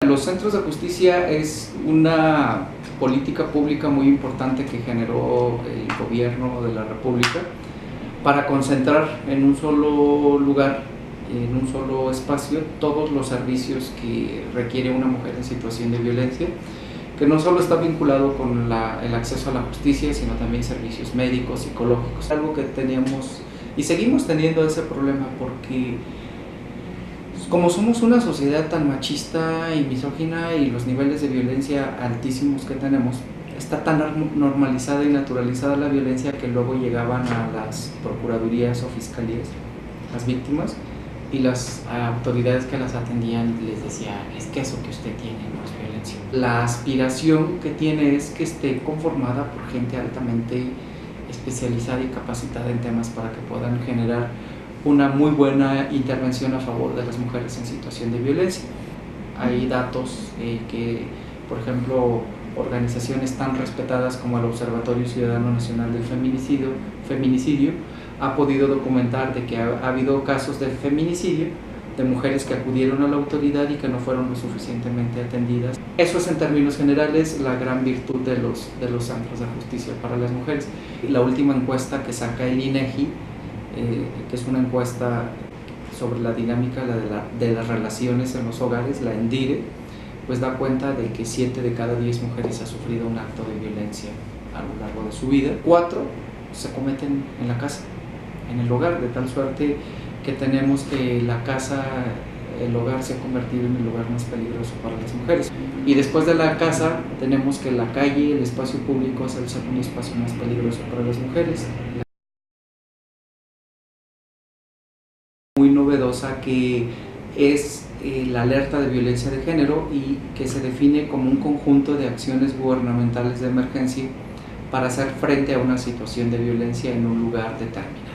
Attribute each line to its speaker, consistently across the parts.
Speaker 1: Los centros de justicia es una política pública muy importante que generó el gobierno de la República para concentrar en un solo lugar, en un solo espacio, todos los servicios que requiere una mujer en situación de violencia, que no solo está vinculado con el acceso a la justicia, sino también servicios médicos, psicológicos. Algo que teníamos y seguimos teniendo ese problema porque como somos una sociedad tan machista y misógina y los niveles de violencia altísimos que tenemos, está tan normalizada y naturalizada la violencia que luego llegaban a las procuradurías o fiscalías las víctimas y las autoridades que las atendían les decían, es que eso que usted tiene no es violencia. La aspiración que tiene es que esté conformada por gente altamente especializada y capacitada en temas para que puedan generar una muy buena intervención a favor de las mujeres en situación de violencia. Hay datos que, por ejemplo, organizaciones tan respetadas como el Observatorio Ciudadano Nacional del Feminicidio ha podido documentar de que ha habido casos de feminicidio de mujeres que acudieron a la autoridad y que no fueron lo suficientemente atendidas. Eso es en términos generales la gran virtud de los centros de justicia para las mujeres. La última encuesta que saca el INEGI, que es una encuesta sobre la dinámica de las relaciones en los hogares, la ENDIRE, pues da cuenta de que 7 de cada 10 mujeres ha sufrido un acto de violencia a lo largo de su vida. 4 se cometen en la casa, en el hogar, de tal suerte que tenemos que la casa, el hogar se ha convertido en el lugar más peligroso para las mujeres. Y después de la casa tenemos que la calle, el espacio público es el segundo espacio más peligroso para las mujeres. Muy novedosa que es la alerta de violencia de género y que se define como un conjunto de acciones gubernamentales de emergencia para hacer frente a una situación de violencia en un lugar determinado.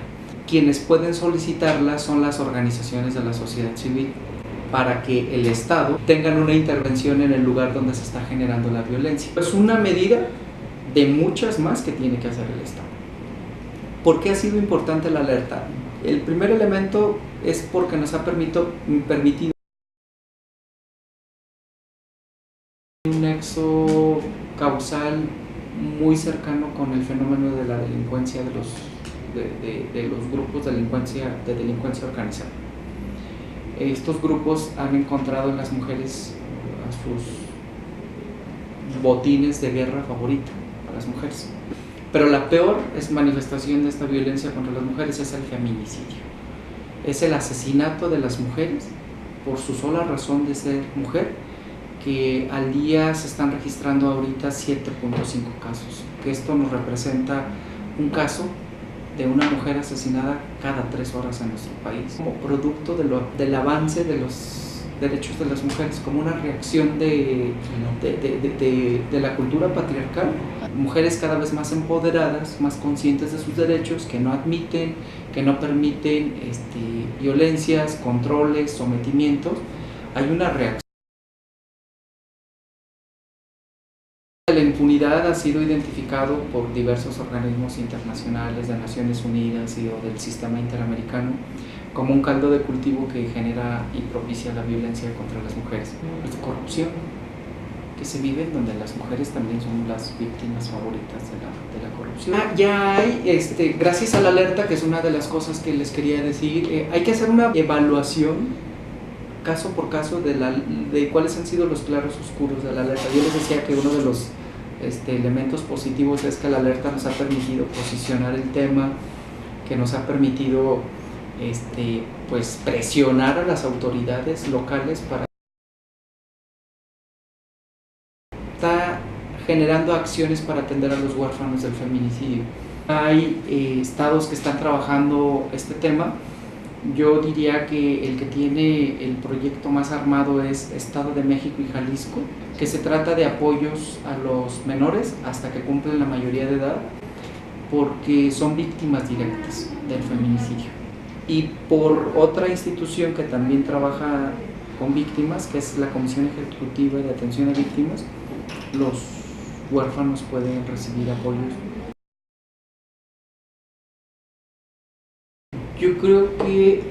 Speaker 1: Quienes pueden solicitarla son las organizaciones de la sociedad civil para que el Estado tenga una intervención en el lugar donde se está generando la violencia. Es una medida de muchas más que tiene que hacer el Estado. ¿Por qué ha sido importante la alerta? El primer elemento es porque nos ha permitido un nexo causal muy cercano con el fenómeno de la delincuencia de los grupos de delincuencia organizada. Estos grupos han encontrado en las mujeres a sus botines de guerra favorita para las mujeres. Pero la peor manifestación de esta violencia contra las mujeres es el feminicidio. Es el asesinato de las mujeres por su sola razón de ser mujer, que al día se están registrando ahorita 7.5 casos, que esto nos representa un caso de una mujer asesinada cada 3 horas en nuestro país, como producto del avance de los derechos de las mujeres, como una reacción de la cultura patriarcal. Mujeres cada vez más empoderadas, más conscientes de sus derechos, que no admiten, que no permiten violencias, controles, sometimientos. Hay una reacción. La impunidad ha sido identificado por diversos organismos internacionales de Naciones Unidas y del sistema interamericano como un caldo de cultivo que genera y propicia la violencia contra las mujeres. Es corrupción que se vive en donde las mujeres también son las víctimas favoritas de la corrupción. Ya hay, gracias a la alerta, que es una de las cosas que les quería decir, hay que hacer una evaluación caso por caso de cuáles han sido los claros oscuros de la alerta. Yo les decía que uno de los elementos positivos es que la alerta nos ha permitido posicionar el tema, que nos ha permitido pues presionar a las autoridades locales para está generando acciones para atender a los huérfanos del feminicidio. Hay estados que están trabajando este tema. Yo diría que el que tiene el proyecto más armado es Estado de México y Jalisco, que se trata de apoyos a los menores hasta que cumplen la mayoría de edad, porque son víctimas directas del feminicidio. Y por otra institución que también trabaja con víctimas, que es la Comisión Ejecutiva de Atención a Víctimas, los huérfanos pueden recibir apoyos. Yo creo que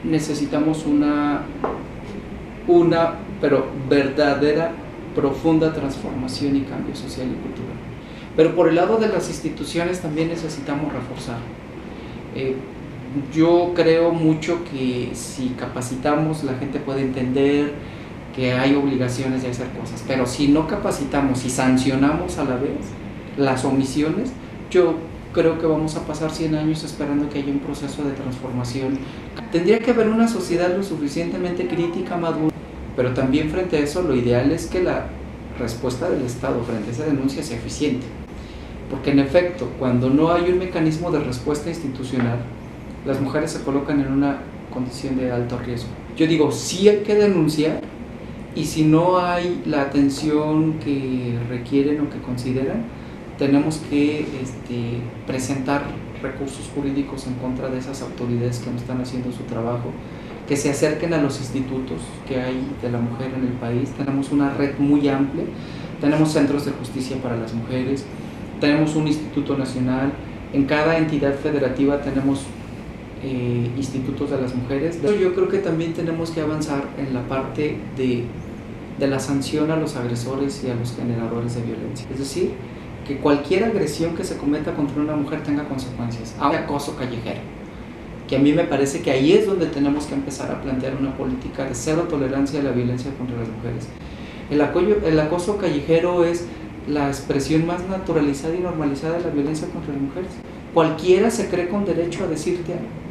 Speaker 1: necesitamos una pero verdadera, profunda transformación y cambio social y cultural. Pero por el lado de las instituciones también necesitamos reforzar. Yo creo mucho que si capacitamos, la gente puede entender que hay obligaciones de hacer cosas, pero si no capacitamos y sancionamos a la vez las omisiones, yo creo que vamos a pasar 100 años esperando que haya un proceso de transformación. Tendría que haber una sociedad lo suficientemente crítica, madura, pero también frente a eso lo ideal es que la respuesta del Estado frente a esa denuncia sea eficiente, porque en efecto, cuando no hay un mecanismo de respuesta institucional, las mujeres se colocan en una condición de alto riesgo. Yo digo, sí hay que denunciar, y si no hay la atención que requieren o que consideran, tenemos que presentar recursos jurídicos en contra de esas autoridades que no están haciendo su trabajo, que se acerquen a los institutos que hay de la mujer en el país. Tenemos una red muy amplia, tenemos centros de justicia para las mujeres, tenemos un instituto nacional, en cada entidad federativa tenemos institutos de las mujeres. Yo creo que también tenemos que avanzar en la parte de la sanción a los agresores y a los generadores de violencia. Es decir, que cualquier agresión que se cometa contra una mujer tenga consecuencias. Hay acoso callejero, que a mí me parece que ahí es donde tenemos que empezar a plantear una política de cero tolerancia a la violencia contra las mujeres. El acoso callejero es la expresión más naturalizada y normalizada de la violencia contra las mujeres. Cualquiera se cree con derecho a decirte algo.